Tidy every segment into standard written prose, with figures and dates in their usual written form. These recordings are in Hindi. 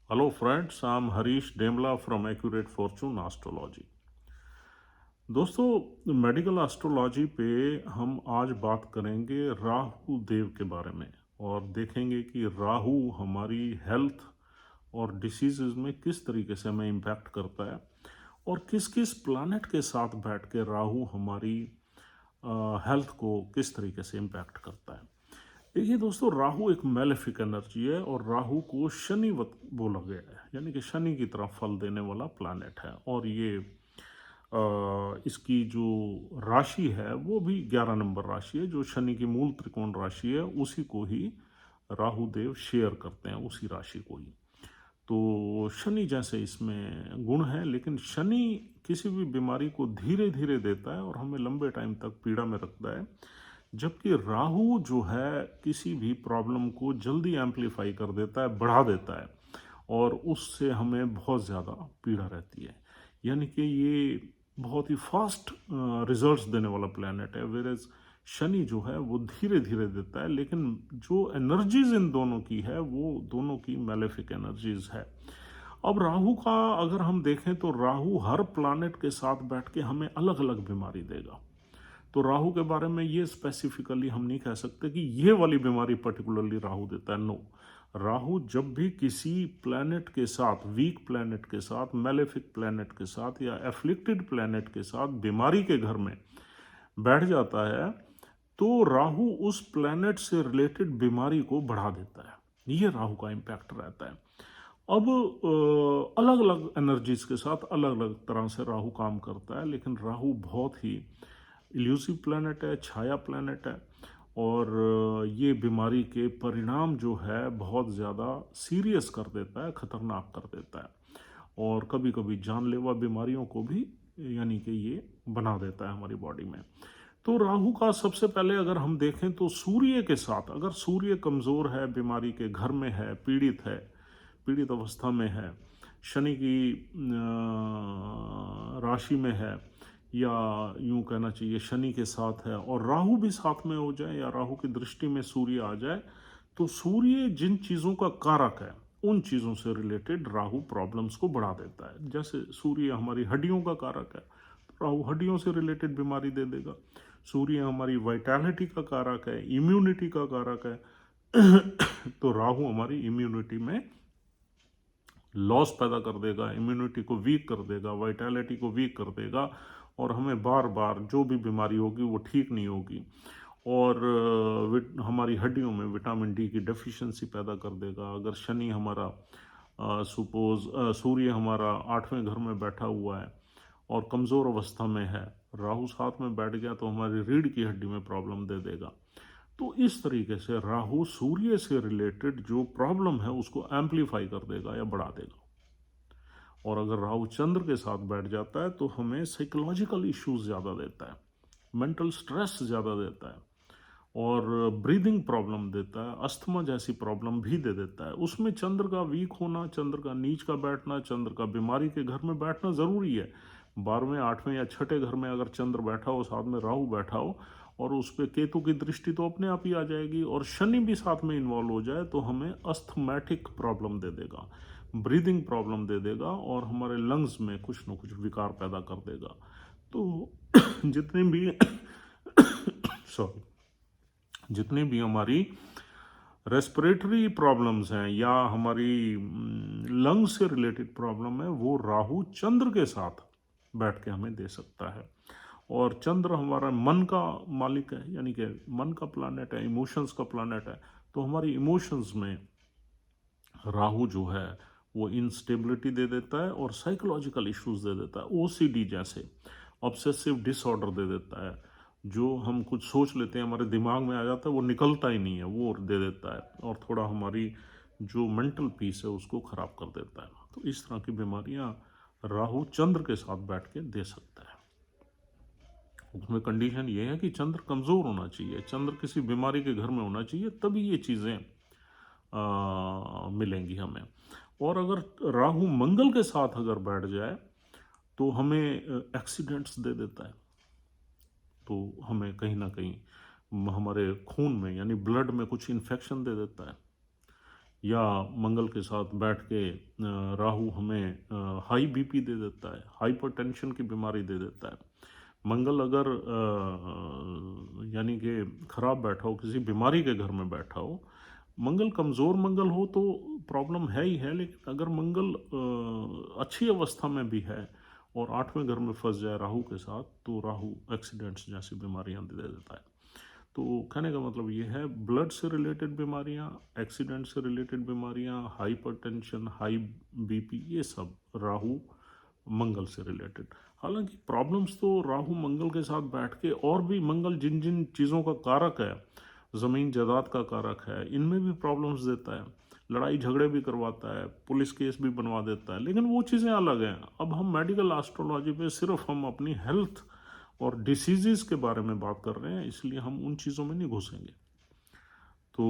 Hello friends, I'm Harish Demla from Accurate Fortune Astrology। दोस्तों, मेडिकल एस्ट्रोलॉजी पे हम आज बात करेंगे राहु देव के बारे में और देखेंगे कि राहु हमारी हेल्थ और डिसीजेज में किस तरीके से हमें इम्पैक्ट करता है और किस किस प्लानट के साथ बैठ के राहु हमारी हेल्थ को किस तरीके से इम्पैक्ट करता है। देखिए दोस्तों, राहु एक मैलेफिक एनर्जी है और राहु को शनिवत बोला गया है, यानी कि शनि की तरह फल देने वाला प्लैनेट है। और ये इसकी जो राशि है वो भी 11 नंबर राशि है, जो शनि की मूल त्रिकोण राशि है उसी को ही राहु देव शेयर करते हैं, उसी राशि को ही। तो शनि जैसे इसमें गुण है, लेकिन शनि किसी भी बीमारी को धीरे धीरे देता है और हमें लंबे टाइम तक पीड़ा में रखता है, जबकि राहु जो है किसी भी प्रॉब्लम को जल्दी एम्पलीफाई कर देता है, बढ़ा देता है और उससे हमें बहुत ज़्यादा पीड़ा रहती है। यानी कि ये बहुत ही फास्ट रिजल्ट्स देने वाला प्लैनेट है, वेरेज शनि जो है वो धीरे धीरे देता है, लेकिन जो एनर्जीज इन दोनों की है वो दोनों की मैलेफिक एनर्जीज है। अब राहु का अगर हम देखें तो राहु हर प्लैनेट के साथ बैठ के हमें अलग अलग बीमारी देगा। तो राहु के बारे में ये स्पेसिफिकली हम नहीं कह सकते कि ये वाली बीमारी पर्टिकुलरली राहु देता है। नो, राहु जब भी किसी प्लैनेट के साथ, वीक प्लैनेट के साथ, मेलेफिक प्लैनेट के साथ या एफ्लिक्टेड प्लैनेट के साथ बीमारी के घर में बैठ जाता है, तो राहु उस प्लैनेट से रिलेटेड बीमारी को बढ़ा देता है। ये राहु का इम्पैक्ट रहता है। अब अलग अलग एनर्जीज के साथ अलग अलग तरह से राहु काम करता है, लेकिन राहु बहुत ही इल्यूसिव प्लैनेट है, छाया प्लैनेट है और ये बीमारी के परिणाम जो है बहुत ज़्यादा सीरियस कर देता है, ख़तरनाक कर देता है और कभी कभी जानलेवा बीमारियों को भी यानी कि ये बना देता है हमारी बॉडी में। तो राहु का सबसे पहले अगर हम देखें तो सूर्य के साथ, अगर सूर्य कमज़ोर है, बीमारी के घर में है, पीड़ित अवस्था में है, शनि की राशि में है, या यूं कहना चाहिए शनि के साथ है और राहु भी साथ में हो जाए या राहु की दृष्टि में सूर्य आ जाए, तो सूर्य जिन चीज़ों का कारक है उन चीज़ों से रिलेटेड राहु प्रॉब्लम्स को बढ़ा देता है। जैसे सूर्य हमारी हड्डियों का कारक है, तो राहु हड्डियों से रिलेटेड बीमारी दे देगा। सूर्य हमारी वाइटैलिटी का कारक है, इम्यूनिटी का कारक है तो राहु हमारी इम्यूनिटी में लॉस पैदा कर देगा, इम्यूनिटी को वीक कर देगा, वाइटैलिटी को वीक कर देगा और हमें बार बार जो भी बीमारी होगी वो ठीक नहीं होगी और हमारी हड्डियों में विटामिन डी की डेफिशिएंसी पैदा कर देगा। अगर शनि हमारा सूर्य हमारा 8वें घर में बैठा हुआ है और कमज़ोर अवस्था में है, राहु साथ में बैठ गया तो हमारी रीढ़ की हड्डी में प्रॉब्लम दे देगा। तो इस तरीके से राहु सूर्य से रिलेटेड जो प्रॉब्लम है उसको एम्पलीफाई कर देगा या बढ़ा देगा। और अगर राहु चंद्र के साथ बैठ जाता है तो हमें साइकोलॉजिकल इश्यूज ज़्यादा देता है, मेंटल स्ट्रेस ज़्यादा देता है और ब्रीदिंग प्रॉब्लम देता है, अस्थमा जैसी प्रॉब्लम भी दे देता है। उसमें चंद्र का वीक होना, चंद्र का नीच का बैठना, चंद्र का बीमारी के घर में बैठना ज़रूरी है। 12वें 8वें या छठे घर में अगर चंद्र बैठा हो, साथ में राहु बैठा हो और उस पर केतु की दृष्टि तो अपने आप ही आ जाएगी और शनि भी साथ में इन्वॉल्व हो जाए तो हमें अस्थमैटिक प्रॉब्लम दे देगा, ब्रीदिंग प्रॉब्लम दे देगा और हमारे लंग्स में कुछ न कुछ विकार पैदा कर देगा। तो जितने भी सॉरी जितनी भी हमारी रेस्पिरेटरी प्रॉब्लम्स हैं या हमारी लंग्स से रिलेटेड प्रॉब्लम है, वो राहु चंद्र के साथ बैठ के हमें दे सकता है। और चंद्र हमारा मन का मालिक है, यानी कि मन का प्लानट है, इमोशंस का प्लानट है। तो हमारी इमोशंस में राहु जो है वो इंस्टेबिलिटी दे देता है और साइकोलॉजिकल इश्यूज दे देता है, ओसीडी जैसे ऑब्सेसिव डिसऑर्डर दे देता है। जो हम कुछ सोच लेते हैं हमारे दिमाग में आ जाता है वो निकलता ही नहीं है, वो दे देता है और थोड़ा हमारी जो मेंटल पीस है उसको ख़राब कर देता है। तो इस तरह की बीमारियां राहु चंद्र के साथ बैठ के दे सकता है। उसमें कंडीशन ये है कि चंद्र कमज़ोर होना चाहिए, चंद्र किसी बीमारी के घर में होना चाहिए, तभी ये चीज़ें मिलेंगी हमें। और अगर राहु मंगल के साथ अगर बैठ जाए तो हमें एक्सीडेंट्स दे देता है। तो हमें कहीं ना कहीं हमारे खून में यानी ब्लड में कुछ इन्फेक्शन दे देता है या मंगल के साथ बैठ के राहु हमें हाई बीपी दे देता है, हाइपरटेंशन की बीमारी दे देता है। मंगल अगर यानी कि खराब बैठा हो, किसी बीमारी के घर में बैठा हो, मंगल कमज़ोर मंगल हो तो प्रॉब्लम है ही है, लेकिन अगर मंगल अच्छी अवस्था में भी है और 8वें घर में फंस जाए राहु के साथ, तो राहु एक्सीडेंट्स जैसी बीमारियां दे देता है। तो कहने का मतलब ये है, ब्लड से रिलेटेड बीमारियां, एक्सीडेंट से रिलेटेड बीमारियां, हाइपरटेंशन, हाई बीपी, ये सब राहु मंगल से रिलेटेड। हालांकि प्रॉब्लम्स तो राहु मंगल के साथ बैठ के, और भी मंगल जिन जिन चीज़ों का कारक है, ज़मीन जायदाद का कारक है, इनमें भी प्रॉब्लम्स देता है, लड़ाई झगड़े भी करवाता है, पुलिस केस भी बनवा देता है, लेकिन वो चीज़ें अलग हैं। अब हम मेडिकल एस्ट्रोलॉजी पे सिर्फ हम अपनी हेल्थ और डिसीजेस के बारे में बात कर रहे हैं, इसलिए हम उन चीज़ों में नहीं घुसेंगे। तो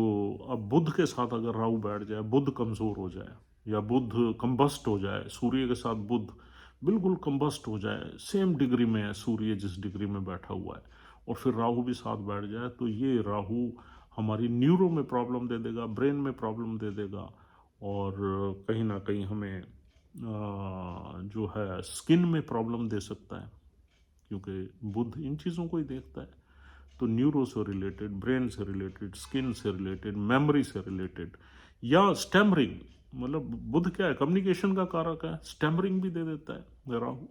अब बुध के साथ अगर राहु बैठ जाए, बुध कमज़ोर हो जाए, या बुध कंबस्ट हो जाए, सूर्य के साथ बुध बिल्कुल कंबस्ट हो जाए, सेम डिग्री में है सूर्य जिस डिग्री में बैठा हुआ है, और फिर राहु भी साथ बैठ जाए, तो ये राहु हमारी न्यूरो में प्रॉब्लम दे देगा, ब्रेन में प्रॉब्लम दे देगा, और कहीं ना कहीं हमें जो है स्किन में प्रॉब्लम दे सकता है, क्योंकि बुध इन चीज़ों को ही देखता है। तो न्यूरो से रिलेटेड, ब्रेन से रिलेटेड, स्किन से रिलेटेड, मेमोरी से रिलेटेड, या स्टैमरिंग, मतलब बुध क्या है, कम्युनिकेशन का कारक है, स्टैमरिंग भी दे देता है राहु,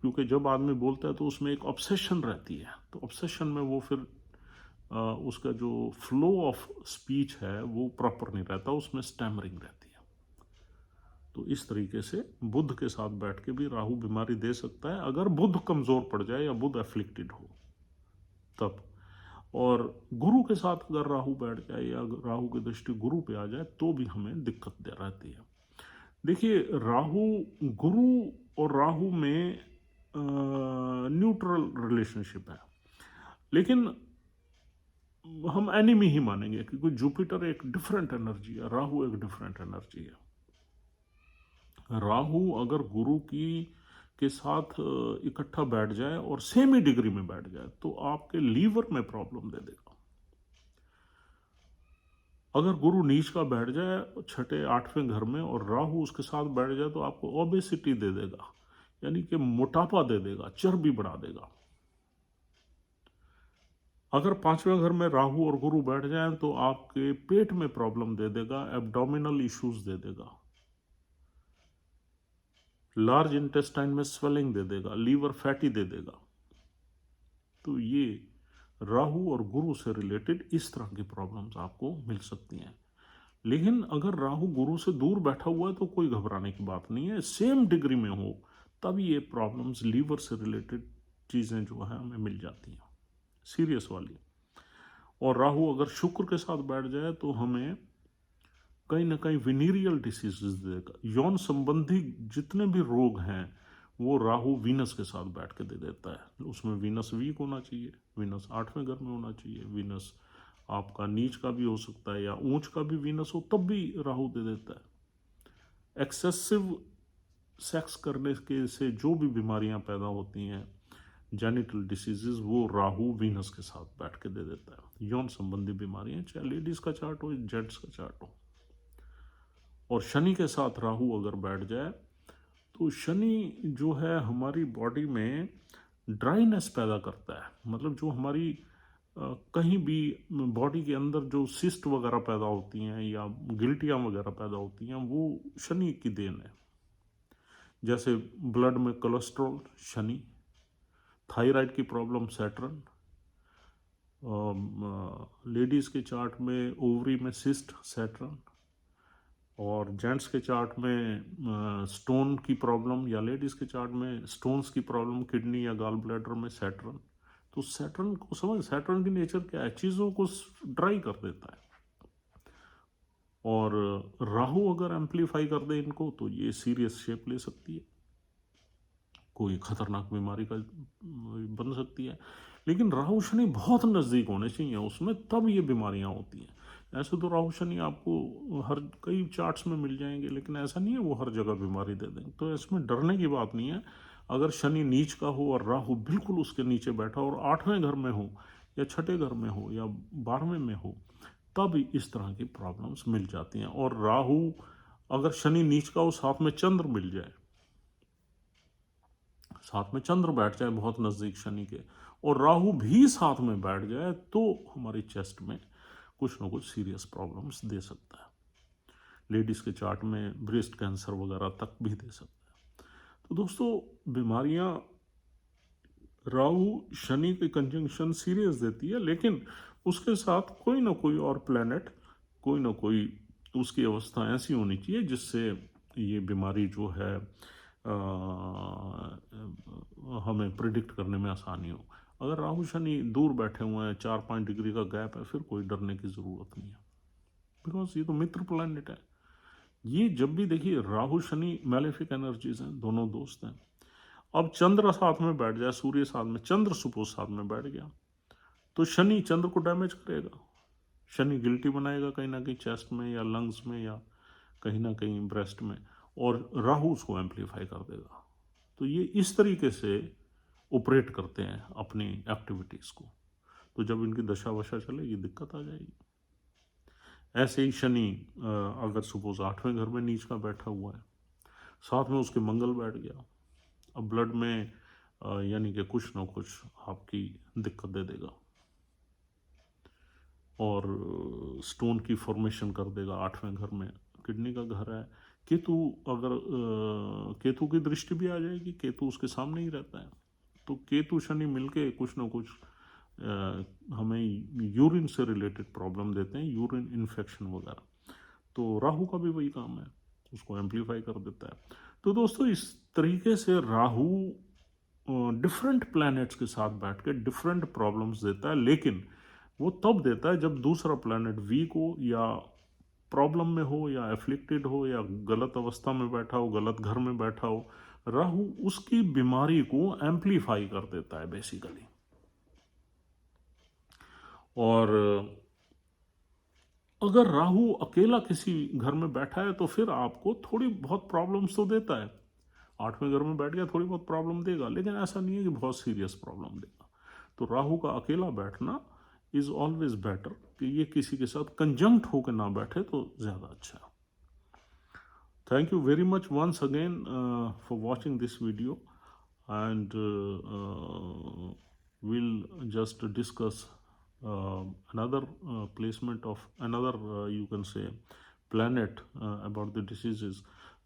क्योंकि जब आदमी बोलता है तो उसमें एक ऑब्सेशन रहती है, तो ऑब्सेशन में वो फिर उसका जो फ्लो ऑफ स्पीच है वो प्रॉपर नहीं रहता, उसमें स्टैमरिंग रहती है। तो इस तरीके से बुध के साथ बैठ के भी राहु बीमारी दे सकता है, अगर बुध कमज़ोर पड़ जाए या बुध एफ्लिक्टेड हो तब। और गुरु के साथ अगर राहु बैठ जाए या राहु की दृष्टि गुरु पे आ जाए तो भी हमें दिक्कत दे रहती है। देखिए, राहु, गुरु और राहु में न्यूट्रल रिलेशनशिप है, लेकिन हम एनिमी ही मानेंगे, क्योंकि जुपिटर एक डिफरेंट एनर्जी है, राहु एक डिफरेंट एनर्जी है। राहु अगर गुरु की के साथ इकट्ठा बैठ जाए और सेम ही डिग्री में बैठ जाए तो आपके लीवर में प्रॉब्लम दे देगा। अगर गुरु नीच का बैठ जाए 6-8वें घर में और राहु उसके साथ बैठ जाए तो आपको ओबेसिटी दे देगा, यानी कि मोटापा दे देगा, चर्बी बढ़ा देगा। अगर 5वें घर में राहु और गुरु बैठ जाए तो आपके पेट में प्रॉब्लम दे देगा, एब्डोमिनल इश्यूज दे देगा, लार्ज इंटेस्टाइन में स्वेलिंग दे देगा, लीवर फैटी दे देगा। तो ये राहु और गुरु से रिलेटेड इस तरह की प्रॉब्लम्स आपको मिल सकती हैं। लेकिन अगर राहु गुरु से दूर बैठा हुआ है तो कोई घबराने की बात नहीं है, सेम डिग्री में हो तब ये प्रॉब्लम्स, लीवर से रिलेटेड चीज़ें जो है हमें मिल जाती हैं, सीरियस वाली। और राहु अगर शुक्र के साथ बैठ जाए तो हमें कहीं ना कहीं विनीरियल डिसीजेज देगा, यौन संबंधी जितने भी रोग हैं वो राहु वीनस के साथ बैठ के दे देता है। उसमें वीनस वीक होना चाहिए, वीनस 8वें घर में होना चाहिए, वीनस आपका नीच का भी हो सकता है या ऊंच का भी वीनस हो तब भी राहु दे देता है। एक्सेसिव सेक्स करने के से जो भी बीमारियां पैदा होती हैं, जेनिटल डिसीजेज, वो राहु वीनस के साथ बैठ के दे देता है। यौन संबंधी बीमारियां, चाहे लेडीज का चार्ट हो, जेंट्स का चार्ट हो। और शनि के साथ राहु अगर बैठ जाए तो शनि जो है हमारी बॉडी में ड्राइनेस पैदा करता है, मतलब जो हमारी कहीं भी बॉडी के अंदर जो सिस्ट वगैरह पैदा होती हैं या गिल्टियाँ वगैरह पैदा होती हैं वो शनि की देन है। जैसे ब्लड में कोलेस्ट्रॉल शनि, थायराइड की प्रॉब्लम सैटर्न, लेडीज़ के चार्ट में ओवरी में सिस्ट सैटर्न, और जेंट्स के चार्ट में स्टोन की प्रॉब्लम, या लेडीज़ के चार्ट में स्टोन्स की प्रॉब्लम किडनी या गॉल ब्लैडर में सैटर्न। तो सैटर्न को समझ, सैटर्न की नेचर क्या है, चीज़ों को ड्राई कर देता है। और राहु अगर एम्पलीफाई कर दे इनको तो ये सीरियस शेप ले सकती है, कोई खतरनाक बीमारी का बन सकती है। लेकिन राहु शनि बहुत नज़दीक होने चाहिए उसमें, तब ये बीमारियां होती हैं। ऐसे तो राहु शनि आपको हर कई चार्ट्स में मिल जाएंगे, लेकिन ऐसा नहीं है वो हर जगह बीमारी दे देंगे, तो इसमें डरने की बात नहीं है। अगर शनि नीच का हो और राहु बिल्कुल उसके नीचे बैठा हो और 8वें घर में हो या 6ठे घर में हो या 12वें में हो तब इस तरह की प्रॉब्लम्स मिल जाती हैं। और राहु अगर शनि नीच का हो, साथ में चंद्र मिल जाए, साथ में चंद्र बैठ जाए बहुत नज़दीक शनि के, और राहु भी साथ में बैठ जाए, तो हमारी चेस्ट में कुछ ना कुछ सीरियस प्रॉब्लम्स दे सकता है। लेडीज़ के चार्ट में ब्रेस्ट कैंसर वगैरह तक भी दे सकता है। तो दोस्तों, बीमारियां राहु शनि की कंजंक्शन सीरियस देती है, लेकिन उसके साथ कोई ना कोई और प्लैनेट, कोई ना कोई उसकी अवस्था ऐसी होनी चाहिए जिससे ये बीमारी जो है हमें प्रिडिक्ट करने में आसानी हो। अगर राहु शनि दूर बैठे हुए हैं, 4-5 डिग्री का गैप है, फिर कोई डरने की ज़रूरत नहीं है, बिकॉज ये तो मित्र प्लैनेट है। ये जब भी देखिए, राहु शनि मैलेफिक एनर्जीज हैं, दोनों दोस्त हैं। अब चंद्र साथ में बैठ जाए, सूर्य साथ में, चंद्र सपोज साथ में बैठ गया, तो शनि चंद्र को डैमेज करेगा। शनि गिल्टी बनाएगा कहीं ना कहीं चेस्ट में या लंग्स में या कहीं ना कहीं ब्रेस्ट में, और राहु उसको एम्पलीफाई कर देगा। तो ये इस तरीके से ऑपरेट करते हैं अपनी एक्टिविटीज़ को। तो जब इनकी दशा वशा चलेगी, दिक्कत आ जाएगी। ऐसे ही शनि अगर सपोज 8वें घर में नीच का बैठा हुआ है, साथ में उसके मंगल बैठ गया, अब ब्लड में यानी कि कुछ ना कुछ आपकी दिक्कत दे देगा, और स्टोन की फॉर्मेशन कर देगा। 8वें घर में किडनी का घर है, केतु अगर केतु की दृष्टि भी आ जाएगी, केतु उसके सामने ही रहता है, तो केतु शनि मिलके कुछ ना कुछ हमें यूरिन से रिलेटेड प्रॉब्लम देते हैं, यूरिन इन्फेक्शन वगैरह। तो राहु का भी वही काम है, उसको एम्पलीफाई कर देता है। तो दोस्तों, इस तरीके से राहु डिफरेंट प्लैनेट्स के साथ बैठ के डिफरेंट प्रॉब्लम्स देता है, लेकिन वो तब देता है जब दूसरा प्लैनेट वीक हो, या प्रॉब्लम में हो, या एफ्लिक्टेड हो, या गलत अवस्था में बैठा हो, गलत घर में बैठा हो। राहु उसकी बीमारी को एम्पलीफाई कर देता है बेसिकली। और अगर राहु अकेला किसी घर में बैठा है तो फिर आपको थोड़ी बहुत प्रॉब्लम्स तो देता है। 8वें घर में बैठ गया, थोड़ी बहुत प्रॉब्लम देगा, लेकिन ऐसा नहीं है कि बहुत सीरियस प्रॉब्लम देगा। तो राहु का अकेला बैठना इज ऑलवेज बेटर, कि ये किसी के साथ कंजंक्ट होकर ना बैठे तो ज़्यादा अच्छा है। Thank you very much once again for watching this video, and we'll just discuss another placement of another, you can say, planet about the diseases.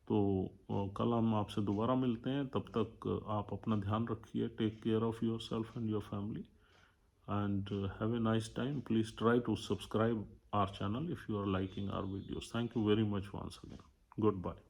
तो कल हम आपसे दोबारा मिलते हैं, तब तक आप अपना ध्यान रखिए, take care of your self and your family, and have a nice time. Please try to subscribe our channel if you are liking our videos. Thank you very much once again. Goodbye.